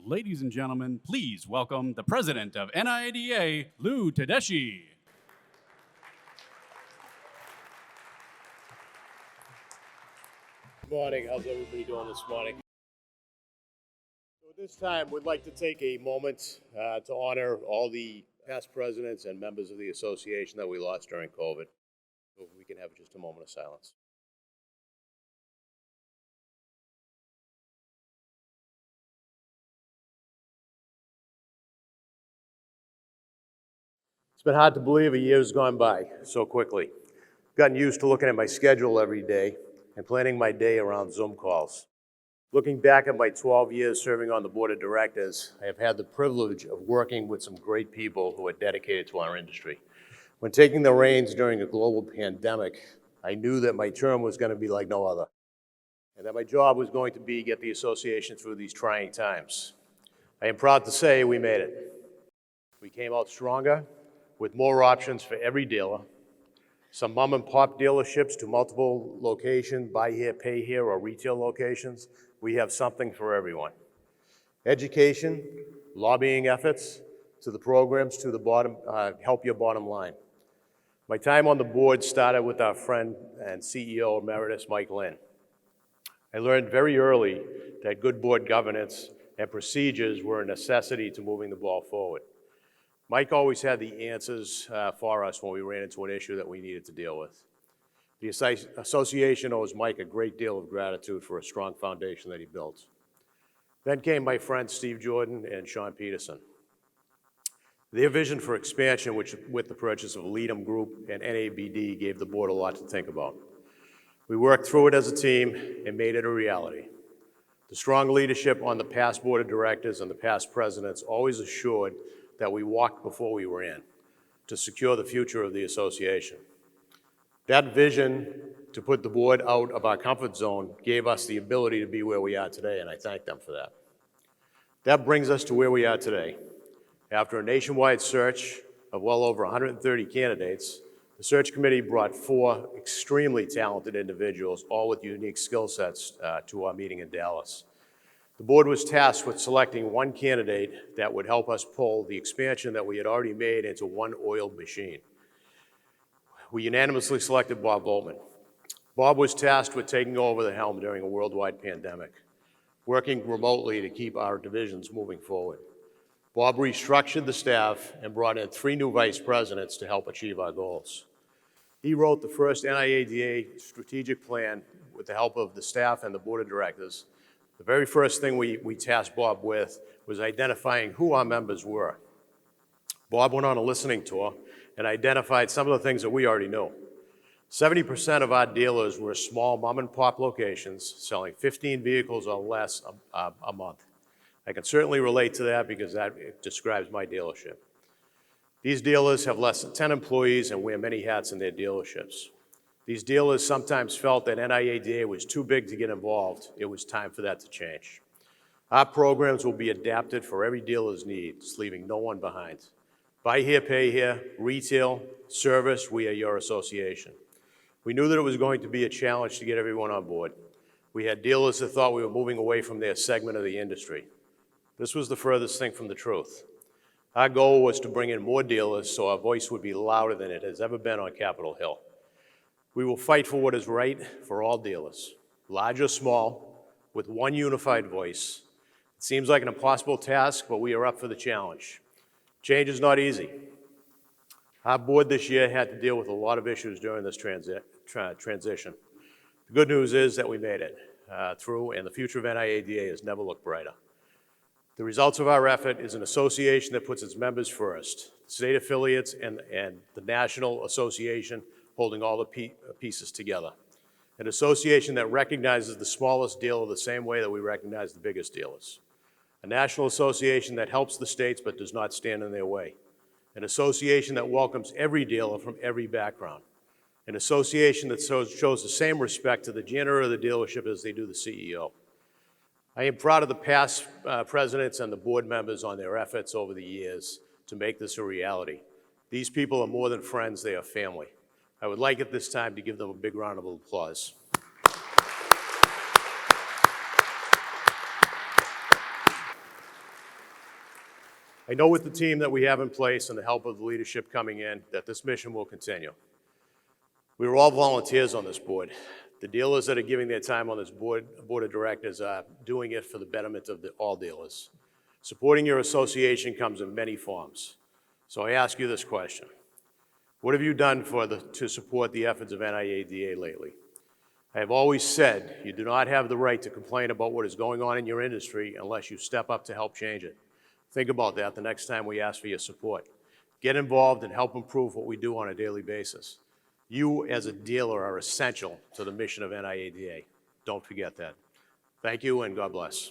Ladies and gentlemen, please welcome the president of NIADA, Lou Tedeschi. Good morning. How's everybody doing this morning? So at this time, we'd like to take a moment to honor all the past presidents and members of the association that we lost during COVID. So if we can have just a moment of silence. It's been hard to believe a year's gone by so quickly. I've gotten used to looking at my schedule every day and planning my day around Zoom calls. Looking back at my 12 years serving on the board of directors, I have had the privilege of working with some great people who are dedicated to our industry. When taking the reins during a global pandemic, I knew that my term was going to be like no other, and that my job was going to be get the association through these trying times. I am proud to say we made it. We came out stronger, with more options for every dealer, some mom and pop dealerships to multiple location, buy here, pay here, or retail locations. We have something for everyone. Education, lobbying efforts, to the programs, to the bottom, help your bottom line. My time on the board started with our friend and CEO Emeritus Mike Lynn. I learned very early that good board governance and procedures were a necessity to moving the ball forward. Mike always had the answers for us when we ran into an issue that we needed to deal with. The association owes Mike a great deal of gratitude for a strong foundation that he built. Then came my friends Steve Jordan and Sean Peterson. Their vision for expansion, which with the purchase of Leadham Group and NABD, gave the board a lot to think about. We worked through it as a team and made it a reality. The strong leadership on the past board of directors and the past presidents always assured that we walked before we ran to secure the future of the association. That vision to put the board out of our comfort zone gave us the ability to be where we are today, and I thank them for that. That brings us to where we are today. After a nationwide search of well over 130 candidates, the search committee brought 4 extremely talented individuals, all with unique skill sets, to our meeting in Dallas. The board was tasked with selecting one candidate that would help us pull the expansion that we had already made into one oiled machine. We unanimously selected Bob Voltman. Bob was tasked with taking over the helm during a worldwide pandemic, working remotely to keep our divisions moving forward. Bob restructured the staff and brought in 3 new vice presidents to help achieve our goals. He wrote the first NIADA strategic plan with the help of the staff and the board of directors. The very first thing we tasked Bob with was identifying who our members were. Bob went on a listening tour and identified some of the things that we already knew. 70% of our dealers were small mom and pop locations selling 15 vehicles or less a month. I can certainly relate to that because that describes my dealership. These dealers have less than 10 employees and wear many hats in their dealerships. These dealers sometimes felt that NIADA was too big to get involved. It was time for that to change. Our programs will be adapted for every dealer's needs, leaving no one behind. Buy here, pay here, retail, service, we are your association. We knew that it was going to be a challenge to get everyone on board. We had dealers that thought we were moving away from their segment of the industry. This was the furthest thing from the truth. Our goal was to bring in more dealers so our voice would be louder than it has ever been on Capitol Hill. We will fight for what is right for all dealers, large or small, with one unified voice. It seems like an impossible task, but we are up for the challenge. Change is not easy. Our board this year had to deal with a lot of issues during this transition. The good news is that we made it through, and the future of NIADA has never looked brighter. The results of our effort is an association that puts its members first, state affiliates and the National Association holding all the pieces together. An association that recognizes the smallest dealer the same way that we recognize the biggest dealers. A national association that helps the states but does not stand in their way. An association that welcomes every dealer from every background. An association that shows the same respect to the janitor of the dealership as they do the CEO. I am proud of the past presidents and the board members on their efforts over the years to make this a reality. These people are more than friends, they are family. I would like at this time to give them a big round of applause. I know with the team that we have in place and the help of the leadership coming in that this mission will continue. We were all volunteers on this board. The dealers that are giving their time on this board of directors are doing it for the betterment of all dealers. Supporting your association comes in many forms. So I ask you this question. What have you done to support the efforts of NIADA lately? I have always said you do not have the right to complain about what is going on in your industry unless you step up to help change it. Think about that the next time we ask for your support. Get involved and help improve what we do on a daily basis. You, as a dealer, are essential to the mission of NIADA. Don't forget that. Thank you, and God bless.